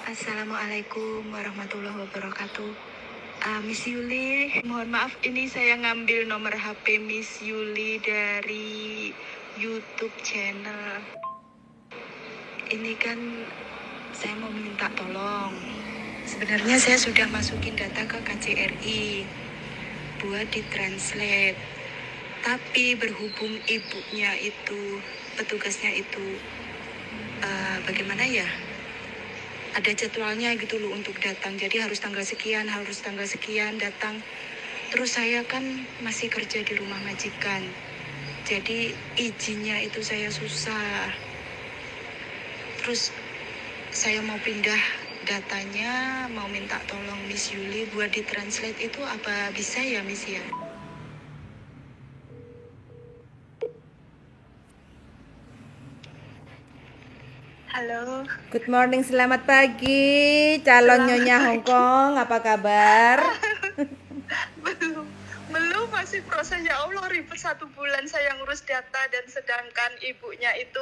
Assalamualaikum warahmatullahi wabarakatuh. Miss Yuli, mohon maaf ini saya ngambil nomor HP Miss Yuli dari YouTube channel. Ini kan saya mau minta tolong. Sebenarnya saya sudah masukin data ke KJRI buat ditranslate. Tapi berhubung ibunya itu, petugasnya itu, bagaimana ya? Ada jadwalnya gitu loh untuk datang. Jadi harus tanggal sekian datang. Terus saya kan masih kerja di rumah majikan. Jadi izinnya itu saya susah. Terus saya mau pindah datanya, mau minta tolong Miss Yuli buat ditranslate itu apa bisa ya Miss ya? Halo. Good morning, selamat pagi calon Nyonya Hongkong, apa kabar? Belum masih proses, ya Allah, ribet 1 bulan saya ngurus data dan sedangkan ibunya itu,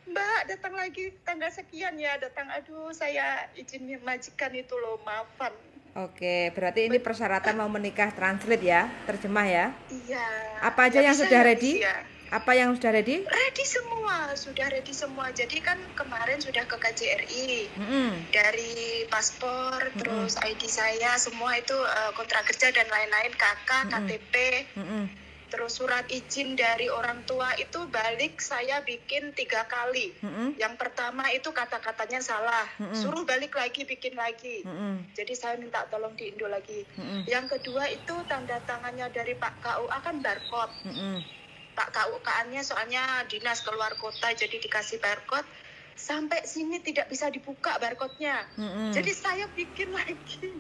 Mbak datang lagi tanggal sekian ya, datang, aduh saya izin majikan itu loh, maafan. Oke, berarti ini persyaratan mau menikah translate ya, terjemah ya? Iya. Apa aja Ya, yang bisa sudah ya, ready? Miss, ya? Apa yang sudah ready? Ready semua, sudah ready semua. Jadi kan kemarin sudah ke KJRI, dari paspor, terus ID saya, semua itu kontrak kerja dan lain-lain, KK, KTP, terus surat izin dari orang tua itu balik saya bikin 3 kali. Yang pertama itu kata-katanya salah, suruh balik lagi, bikin lagi. Jadi saya minta tolong di Indo lagi. Yang kedua itu tanda tangannya dari Pak KUA kan barcode. Pak KUK-nya soalnya dinas keluar kota, jadi dikasih barcode. Sampai sini tidak bisa dibuka barcode-nya. Jadi saya bikin lagi.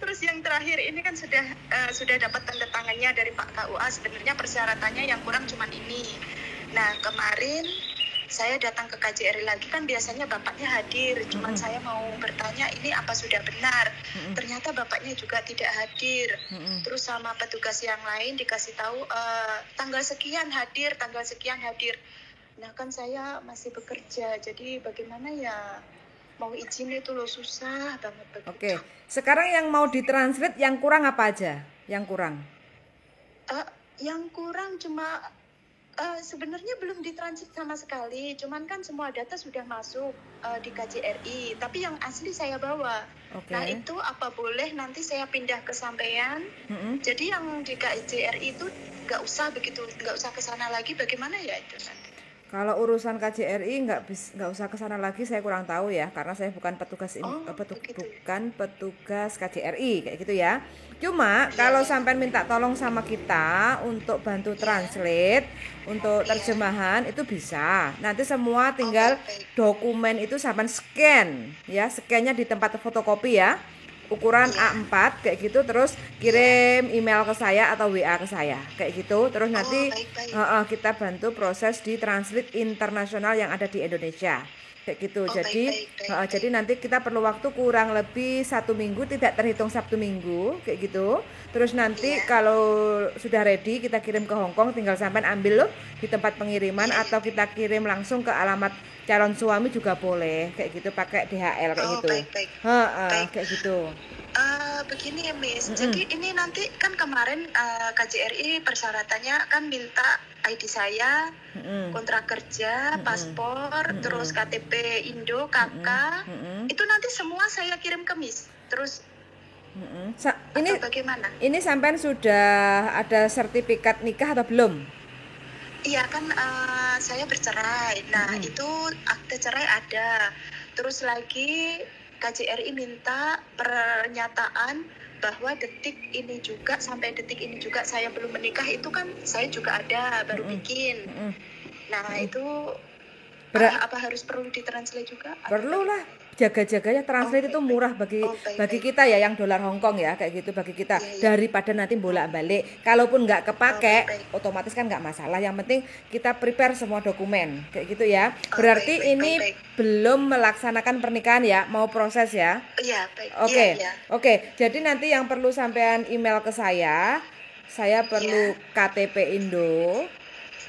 Terus yang terakhir ini kan sudah dapat tanda tangannya dari Pak KUA. Sebenarnya persyaratannya yang kurang cuma ini. Nah kemarin saya datang ke KJRI lagi, kan biasanya bapaknya hadir. Cuman saya mau bertanya ini apa sudah benar. Ternyata bapaknya juga tidak hadir. Terus sama petugas yang lain dikasih tahu tanggal sekian hadir. Nah kan saya masih bekerja, jadi bagaimana ya, mau izin itu loh susah banget begitu. Oke, sekarang yang mau ditranslate yang kurang apa aja? Yang kurang? Yang kurang cuma sebenarnya belum ditransit sama sekali, cuman kan semua data sudah masuk di KJRI, tapi yang asli saya bawa. Nah itu apa boleh nanti saya pindah ke sampean? Jadi yang di KJRI itu nggak usah ke sana lagi, bagaimana ya itu nanti? Kalau urusan KJRI nggak usah ke sana lagi, saya kurang tahu ya, karena saya bukan petugas bukan petugas KJRI kayak gitu ya. Cuma kalau sampai minta tolong sama kita untuk bantu translate, untuk terjemahan itu bisa. Nanti semua tinggal dokumen itu sampai scan ya, scannya di tempat fotokopi ya. Ukuran A4 kayak gitu, terus kirim email ke saya atau WA ke saya kayak gitu, terus nanti kita bantu proses di translate internasional yang ada di Indonesia kayak gitu. Jadi nanti kita perlu waktu kurang lebih 1 minggu, tidak terhitung Sabtu Minggu kayak gitu. Terus nanti kalau sudah ready kita kirim ke Hongkong, tinggal sampai ambil loh di tempat pengiriman atau kita kirim langsung ke alamat calon suami juga boleh kayak gitu, pakai DHL kayak gitu. Kayak gitu. Begini ya Miss, jadi ini nanti kan kemarin KJRI persyaratannya kan minta ID saya, kontrak kerja, paspor, terus KTP Indo, KK, itu nanti semua saya kirim ke Miss. Terus ini bagaimana? Ini sampean sudah ada sertifikat nikah atau belum? Iya kan saya bercerai. Nah itu akte cerai ada. Terus lagi KJRI minta pernyataan bahwa sampai detik ini juga saya belum menikah, itu kan saya juga ada baru bikin. Nah itu apa harus perlu ditranslate juga? Perlu lah, jaga-jaganya translate itu murah bagi kita ya, yang dolar Hongkong ya kayak gitu, bagi kita daripada nanti bolak-balik. Kalaupun nggak kepake, otomatis kan nggak masalah. Yang penting kita prepare semua dokumen kayak gitu ya. Berarti ini belum melaksanakan pernikahan ya, mau proses ya? Iya, baik. Oke. Jadi nanti yang perlu sampean email ke saya perlu KTP Indo,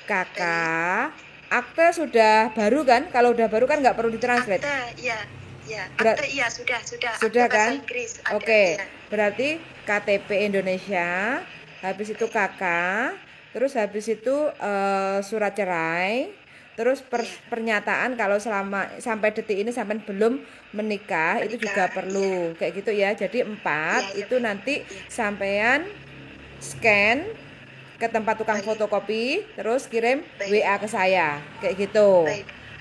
KK. Akte sudah baru kan? Kalau udah baru kan nggak perlu ditranslate. Akte, iya. Ya, akte iya sudah. Sudah Akte bahasa kan? Inggris ada. Oke. Ya. Berarti KTP Indonesia, habis itu KK, terus habis itu surat cerai, terus pernyataan kalau selama sampai detik ini sampai belum menikah itu juga perlu. Kayak gitu ya. Jadi 4 itu nanti sampean scan ke tempat tukang fotokopi, terus kirim WA ke saya, kayak gitu.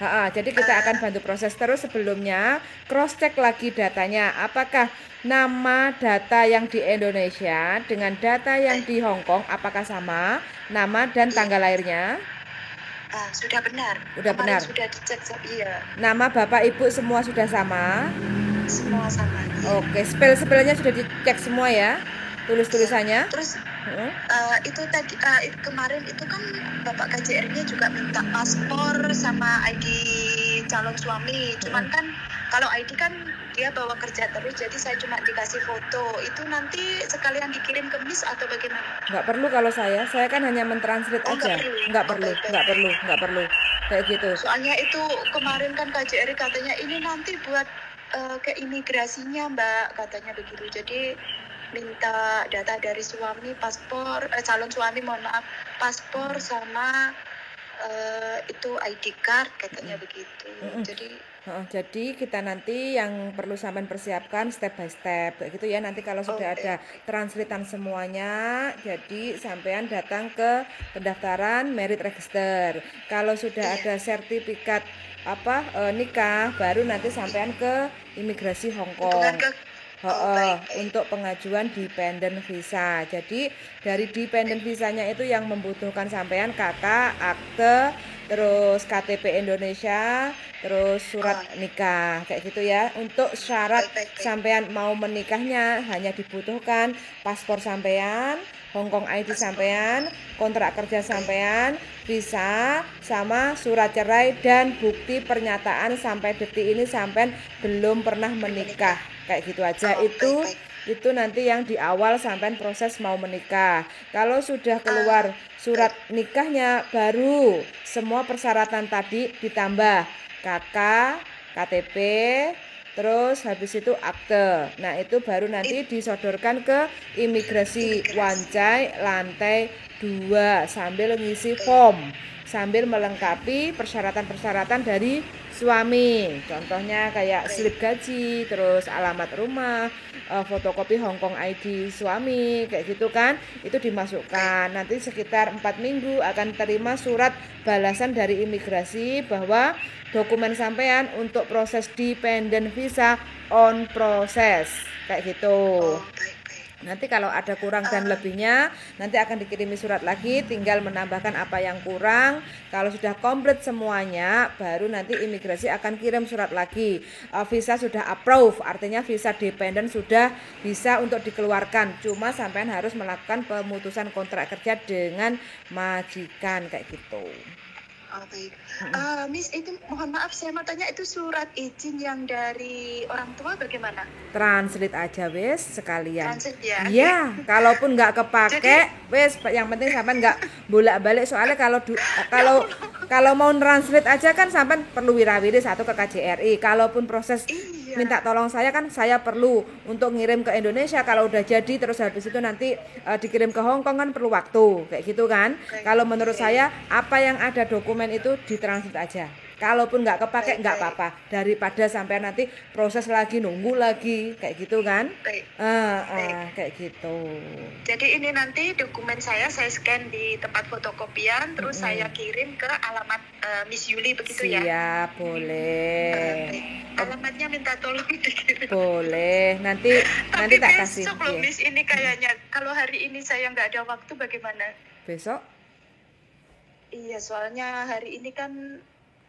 Jadi kita akan bantu proses. Terus sebelumnya cross check lagi datanya, apakah nama data yang di Indonesia dengan data yang di Hong Kong apakah sama nama dan tanggal lahirnya? Sudah benar. Udah benar. Sudah dicek, iya. Nama bapak ibu semua sudah sama? Semua sama. Iya. Oke, spellnya sudah dicek semua ya? Tulisannya? Terus itu tadi kemarin itu kan Bapak KJR-nya juga minta paspor sama ID calon suami. Cuman kan kalau ID kan dia bawa kerja terus, jadi saya cuma dikasih foto. Itu nanti sekalian dikirim ke Miss atau bagaimana? Nggak perlu kalau saya kan hanya mentranslate aja. Nggak perlu. Kayak gitu. Soalnya itu kemarin kan KJR katanya ini nanti buat ke imigrasinya Mbak, katanya begitu. Jadi minta data dari suami, paspor, calon suami mohon maaf, paspor sama itu ID card katanya begitu. Jadi kita nanti yang perlu sampean persiapkan step by step kayak gitu ya. Nanti kalau sudah ada translatean semuanya, jadi sampean datang ke pendaftaran merit register. Kalau sudah ada sertifikat nikah, baru nanti sampean ke imigrasi Hong Kong. Untuk pengajuan dependent visa. Jadi dari dependent visanya itu yang membutuhkan sampean KK, akte, terus KTP Indonesia, terus surat nikah kayak gitu ya. Untuk syarat sampean mau menikahnya hanya dibutuhkan paspor sampean, Hong Kong ID sampean, kontrak kerja sampean, visa, sama surat cerai dan bukti pernyataan sampai detik ini sampean belum pernah menikah. Kayak gitu aja. Itu nanti yang di awal sampai proses mau menikah. Kalau sudah keluar surat nikahnya, baru semua persyaratan tadi ditambah KK, KTP, terus habis itu akte. Nah itu baru nanti disodorkan ke imigrasi Wancai lantai 2 sambil ngisi form, sambil melengkapi persyaratan-persyaratan dari suami. Contohnya kayak slip gaji, terus alamat rumah, fotokopi Hong Kong ID suami, kayak gitu kan. Itu dimasukkan. Nanti sekitar 4 minggu akan terima surat balasan dari imigrasi bahwa dokumen sampean untuk proses dependent visa on proses. Kayak gitu. Nanti kalau ada kurang dan lebihnya nanti akan dikirimi surat lagi, tinggal menambahkan apa yang kurang. Kalau sudah komplit semuanya baru nanti imigrasi akan kirim surat lagi. Visa sudah approve, artinya visa dependent sudah bisa untuk dikeluarkan. Cuma sampean harus melakukan pemutusan kontrak kerja dengan majikan kayak gitu. Baik. Miss, itu mohon maaf saya mau tanya, itu surat izin yang dari orang tua bagaimana? Translate aja wes sekalian. Translate ya? Iya, kalaupun nggak kepake, wes yang penting sampai nggak bolak-balik. Soalnya kalau mau translate aja kan sampai perlu wirawiri satu ke KJRI. Kalaupun proses minta tolong saya kan saya perlu untuk ngirim ke Indonesia. Kalau udah jadi terus habis itu nanti dikirim ke Hong Kong kan perlu waktu kayak gitu kan. Kalau menurut saya apa yang ada dokumen itu ditranslate aja. Kalaupun nggak kepake nggak apa-apa, daripada sampai nanti proses lagi nunggu lagi kayak gitu kan. Kayak gitu. Jadi ini nanti dokumen saya scan di tempat fotokopian, terus saya kirim ke alamat Miss Yuli begitu ya? Siap, boleh. Alamatnya minta tolong dikirim. Boleh, nanti tak kasih. Besok loh Miss, ini kayaknya kalau hari ini saya nggak ada waktu bagaimana? Besok? Iya, soalnya hari ini kan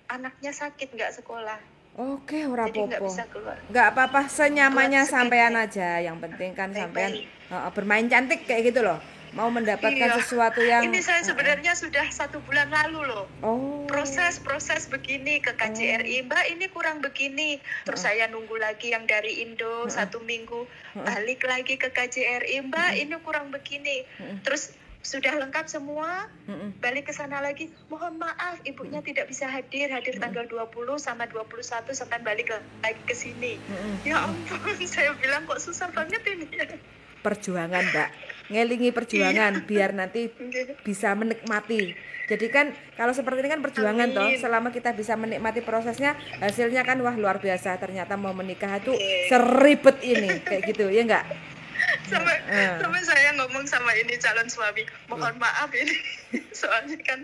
anaknya sakit nggak sekolah. Oke, ora Jadi nggak apa-apa. bisa keluar. Nggak apa-apa, senyamannya sampean aja. Yang penting kan sampean bermain cantik kayak gitu loh. Mau mendapatkan sesuatu yang ini saya sebenarnya sudah 1 bulan lalu loh. Oh. Proses begini ke KJRI, Mbak ini kurang begini. Terus saya nunggu lagi yang dari Indo 1 minggu, balik lagi ke KJRI, Mbak ini kurang begini. Terus sudah lengkap semua, balik ke sana lagi, mohon maaf ibunya tidak bisa hadir tanggal 20 sama 21 sampai balik lagi ke sini. Ya ampun, saya bilang kok susah banget ini. Perjuangan, Mbak, ngelingi perjuangan biar nanti bisa menikmati. Jadi kan kalau seperti ini kan perjuangan toh, selama kita bisa menikmati prosesnya, hasilnya kan wah luar biasa. Ternyata mau menikah itu seribet ini, kayak gitu ya enggak? Sampai saya ngomong sama ini calon suami, mohon maaf ini soalnya kan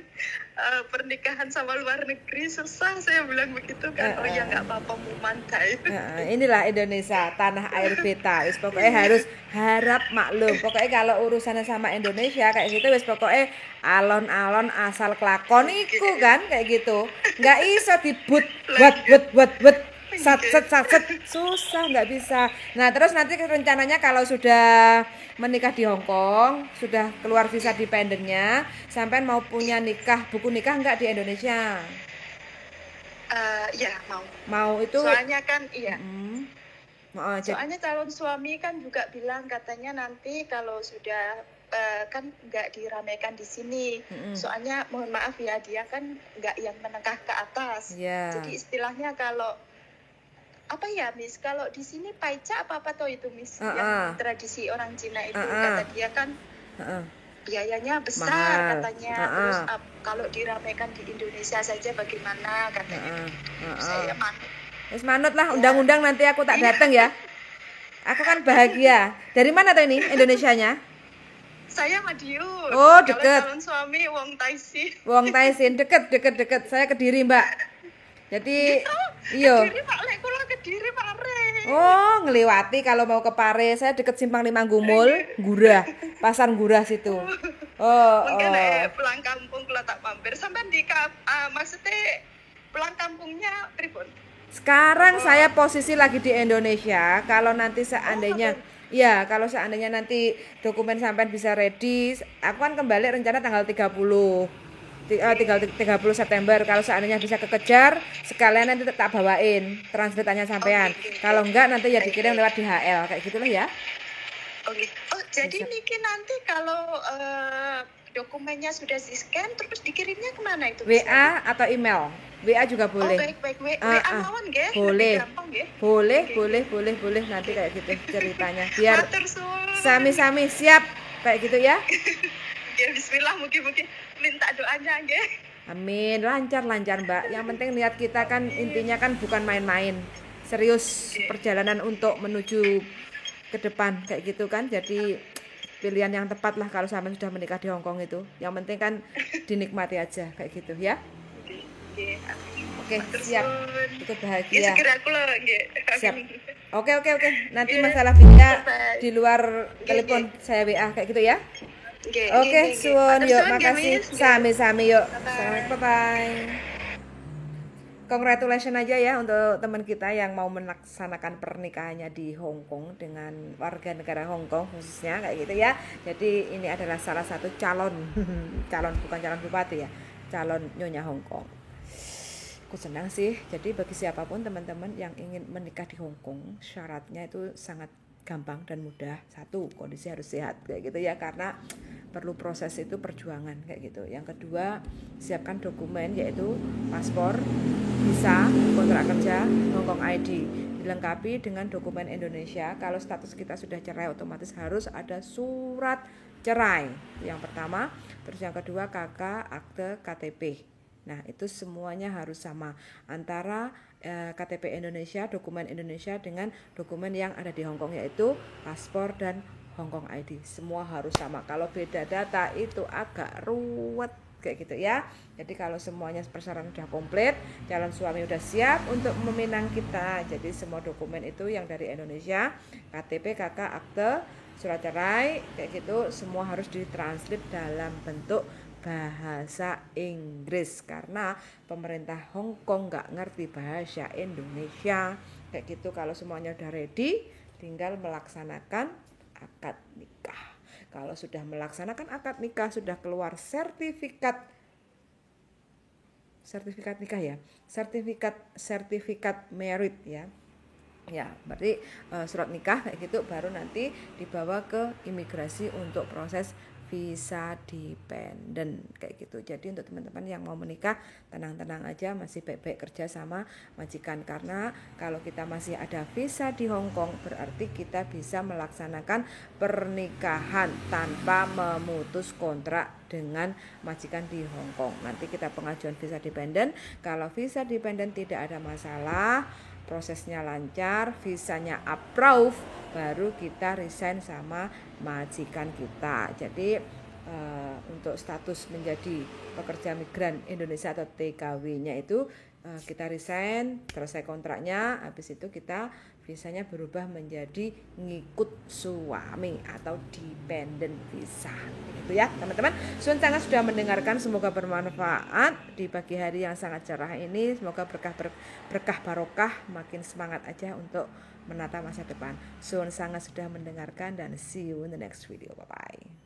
pernikahan sama luar negeri susah, saya bilang begitu kan. Oh ya nggak apa-apa, mau mantai. Inilah Indonesia, tanah air beta. Wis pokoknya harus harap maklum. Pokoknya kalau urusannya sama Indonesia kayak gitu, wis pokoknya alon-alon asal kelakon iku kan kayak gitu. Nggak iso dibut buat sat susah, nggak bisa. Nah terus nanti rencananya kalau sudah menikah di Hong Kong, sudah keluar visa dependennya, sampai mau punya buku nikah nggak di Indonesia? Ya mau itu soalnya kan soalnya calon suami kan juga bilang katanya nanti kalau sudah kan nggak diramaikan di sini. Soalnya mohon maaf ya, dia kan nggak yang menengah ke atas. Jadi istilahnya kalau apa ya Miss, kalau di sini paica apa toh itu Miss, yang tradisi orang Cina itu kata dia kan biayanya besar mahal katanya. Terus kalau diramaikan di Indonesia saja bagaimana katanya. Saya manut lah undang-undang, nanti aku tak datang ya. Aku kan bahagia. Dari mana tuh ini Indonesianya? Saya Madiun. Oh deket. Calon suami Wong Taisin. Wong Taisin deket. Saya Kediri Mbak. Jadi iya. Kediri Pak Lek, kula Kediri Pare. Oh, ngliwati kalau mau ke Pare, saya deket Simpang 5 Gumul, Gurah, Pasar Gurah situ. Mungkin pulang kampung kula tak mampir. Sampai di maksudnya pulang kampungnya pripun? Sekarang saya posisi lagi di Indonesia. Kalau nanti seandainya kalau seandainya nanti dokumen sampean bisa ready, aku kan kembali rencana tanggal 30 September. Kalau seandainya bisa kekejar, sekalian nanti tak bawain translatannya sampean. Kalau enggak nanti ya dikirim lewat DHL kayak gitulah ya. Jadi Niki nanti kalau dokumennya sudah di-scan terus dikirimnya kemana itu? WA atau email? WA juga boleh. Baik. WA mawon nggih. Boleh nanti kayak gitu ceritanya. Biar sami-sami siap kayak gitu ya. Ya bismillah, mugi-mugi minta doanya nggih. Amin, lancar Mbak. Yang penting niat kita kan intinya kan bukan main-main. Serius perjalanan untuk menuju ke depan kayak gitu kan. Jadi pilihan yang tepat lah kalau sampai sudah menikah di Hong Kong itu. Yang penting kan dinikmati aja kayak gitu ya. Oke, siap. Ikut bahagia. Segera kula nggih. Siap. Oke. Nanti masalah visa di luar telepon saya WA kayak gitu ya. Oke, suwun yuk, makasih. Sami-sami yuk. Assalamualaikum, bye. Congratulations aja ya untuk teman kita yang mau melaksanakan pernikahannya di Hong Kong dengan warga negara Hong Kong khususnya kayak gitu ya. Jadi ini adalah salah satu calon bukan calon bupati ya, calon nyonya Hong Kong. Aku senang sih. Jadi bagi siapapun teman-teman yang ingin menikah di Hong Kong, syaratnya itu sangat gampang dan mudah. Satu, kondisi harus sehat kayak gitu ya, karena perlu proses itu perjuangan kayak gitu. Yang kedua, siapkan dokumen yaitu paspor, visa, kontrak kerja, Hong Kong ID, dilengkapi dengan dokumen Indonesia. Kalau status kita sudah cerai, otomatis harus ada surat cerai. Yang pertama, terus yang kedua KK, akte, KTP. Nah, itu semuanya harus sama antara KTP Indonesia, dokumen Indonesia dengan dokumen yang ada di Hong Kong yaitu paspor dan Hong Kong ID. Semua harus sama. Kalau beda data itu agak ruwet kayak gitu ya. Jadi kalau semuanya persyaratan sudah komplit, calon suami sudah siap untuk meminang kita. Jadi semua dokumen itu yang dari Indonesia, KTP, KK, akte, surat cerai kayak gitu, semua harus ditranslate dalam bentuk bahasa Inggris karena pemerintah Hong Kong nggak ngerti bahasa Indonesia kayak gitu. Kalau semuanya udah ready, tinggal melaksanakan akad nikah. Kalau sudah melaksanakan akad nikah, sudah keluar sertifikat nikah ya, sertifikat merit ya. Ya, berarti surat nikah kayak gitu baru nanti dibawa ke imigrasi untuk proses visa dependent kayak gitu. Jadi untuk teman-teman yang mau menikah tenang-tenang aja, masih baik-baik kerja sama majikan, karena kalau kita masih ada visa di Hong Kong berarti kita bisa melaksanakan pernikahan tanpa memutus kontrak dengan majikan di Hong Kong. Nanti kita pengajuan visa dependent, kalau visa dependent tidak ada masalah, prosesnya lancar, visanya approve, baru kita resign sama majikan kita. Jadi untuk status menjadi pekerja migran Indonesia atau TKW-nya itu kita resign, selesai kontraknya, habis itu kita visanya berubah menjadi ngikut suami atau dependent visa. Begitu ya teman-teman. Sun sangat sudah mendengarkan, semoga bermanfaat di pagi hari yang sangat cerah ini. Semoga berkah barokah, makin semangat aja untuk menata masa depan. Sun sangat sudah mendengarkan dan see you in the next video. Bye bye.